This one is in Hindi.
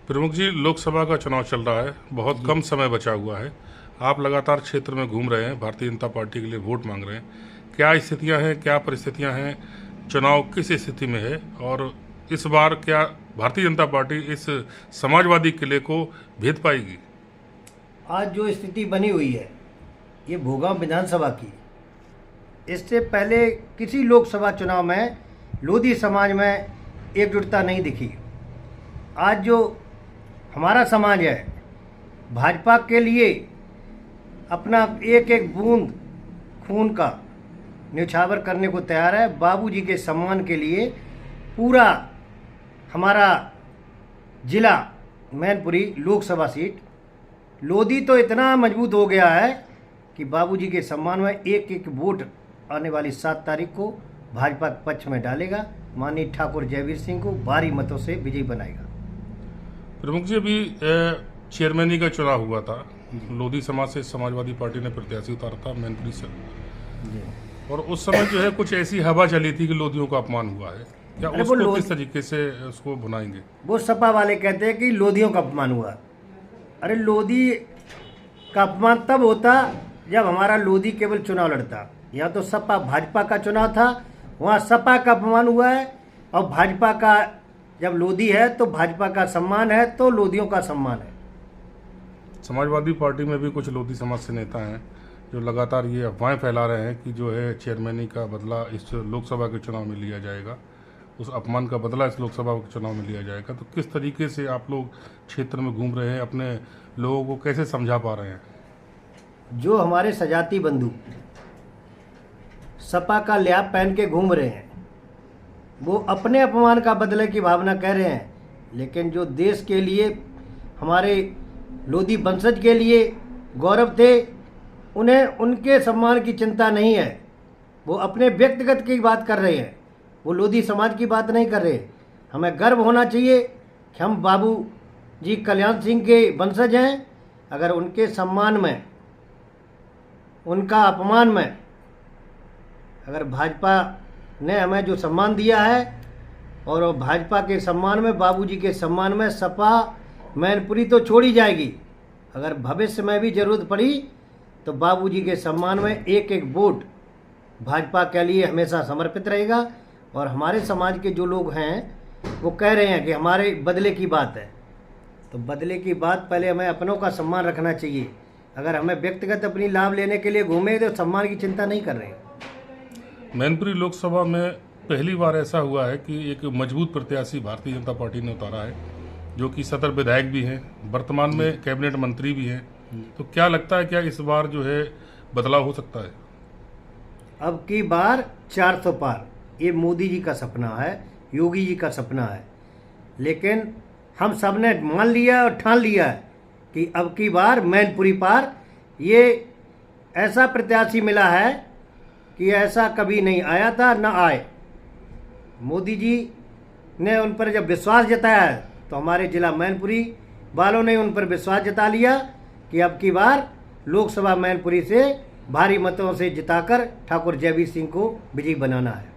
प्रमुख जी, लोकसभा का चुनाव चल रहा है, बहुत कम समय बचा हुआ है। आप लगातार क्षेत्र में घूम रहे हैं, भारतीय जनता पार्टी के लिए वोट मांग रहे हैं। क्या स्थितियां हैं, क्या परिस्थितियां हैं, चुनाव किस स्थिति में है और इस बार क्या भारतीय जनता पार्टी इस समाजवादी किले को भेद पाएगी? आज जो स्थिति बनी हुई है ये भोगांव विधानसभा की, इससे पहले किसी लोकसभा चुनाव में लोधी समाज में एकजुटता नहीं दिखी। आज जो हमारा समाज है भाजपा के लिए अपना एक एक बूंद खून का न्यौछावर करने को तैयार है। बाबूजी के सम्मान के लिए पूरा हमारा जिला मैनपुरी लोकसभा सीट लोधी तो इतना मजबूत हो गया है कि बाबूजी के सम्मान में एक एक वोट आने वाली 7 तारीख को भाजपा के पक्ष में डालेगा। माननीय ठाकुर जयवीर सिंह को भारी मतों से विजयी बनाएगा। प्रमुख जी, अभी चेयरमैनी का चुनाव हुआ था, लोधी समाज से समाजवादी पार्टी ने प्रत्याशी उतारा था मैनपुरी से, और उस समय जो है कुछ ऐसी हवा चली थी कि लोधियों का अपमान हुआ है। क्या उसको किस तरीके से उसको भुनाएंगे? वो सपा वाले कहते हैं कि लोधियों का अपमान हुआ। अरे लोधी का अपमान तब होता जब हमारा लोधी केवल चुनाव लड़ता। यहाँ तो सपा भाजपा का चुनाव था, वहाँ सपा का अपमान हुआ है। और भाजपा का जब लोधी है तो भाजपा का सम्मान है, तो लोधियों का सम्मान है। समाजवादी पार्टी में भी कुछ लोधी समाज से नेता हैं जो लगातार ये अफवाहें फैला रहे हैं कि जो है चेयरमैनी का बदला इस लोकसभा के चुनाव में लिया जाएगा, उस अपमान का बदला इस लोकसभा के चुनाव में लिया जाएगा। तो किस तरीके से आप लोग क्षेत्र में घूम रहे हैं, अपने लोगों को कैसे समझा पा रहे हैं? जो हमारे सजाती बंधु सपा का लिहाफ पहन के घूम रहे हैं वो अपने अपमान का बदले की भावना कह रहे हैं, लेकिन जो देश के लिए हमारे लोधी वंशज के लिए गौरव थे, उन्हें उनके सम्मान की चिंता नहीं है। वो अपने व्यक्तिगत की बात कर रहे हैं, वो लोधी समाज की बात नहीं कर रहे। हमें गर्व होना चाहिए कि हम बाबू जी कल्याण सिंह के वंशज हैं। अगर उनके सम्मान में, उनका अपमान में, अगर भाजपा ने हमें जो सम्मान दिया है और भाजपा के सम्मान में, बाबूजी के सम्मान में सपा मैनपुरी तो छोड़ी जाएगी। अगर भविष्य में भी जरूरत पड़ी तो बाबूजी के सम्मान में एक एक वोट भाजपा के लिए हमेशा समर्पित रहेगा। और हमारे समाज के जो लोग हैं वो कह रहे हैं कि हमारे बदले की बात है, तो बदले की बात पहले हमें अपनों का सम्मान रखना चाहिए। अगर हमें व्यक्तिगत अपनी लाभ लेने के लिए घूमे तो सम्मान की चिंता नहीं कर रहे हैं। मैनपुरी लोकसभा में पहली बार ऐसा हुआ है कि एक मजबूत प्रत्याशी भारतीय जनता पार्टी ने उतारा है, जो कि सदर विधायक भी हैं, वर्तमान में कैबिनेट मंत्री भी हैं। तो क्या लगता है, क्या इस बार जो है बदलाव हो सकता है? अब की बार 400 पार, ये मोदी जी का सपना है, योगी जी का सपना है। लेकिन हम सब ने मान लिया और ठान लिया है कि अब की बार मैनपुरी पार। ये ऐसा प्रत्याशी मिला है कि ऐसा कभी नहीं आया था, ना आए। मोदी जी ने उन पर जब विश्वास जताया है तो हमारे जिला मैनपुरी वालों ने उन पर विश्वास जता लिया कि अब की बार लोकसभा मैनपुरी से भारी मतों से जिताकर ठाकुर जयवीर सिंह को विजयी बनाना है।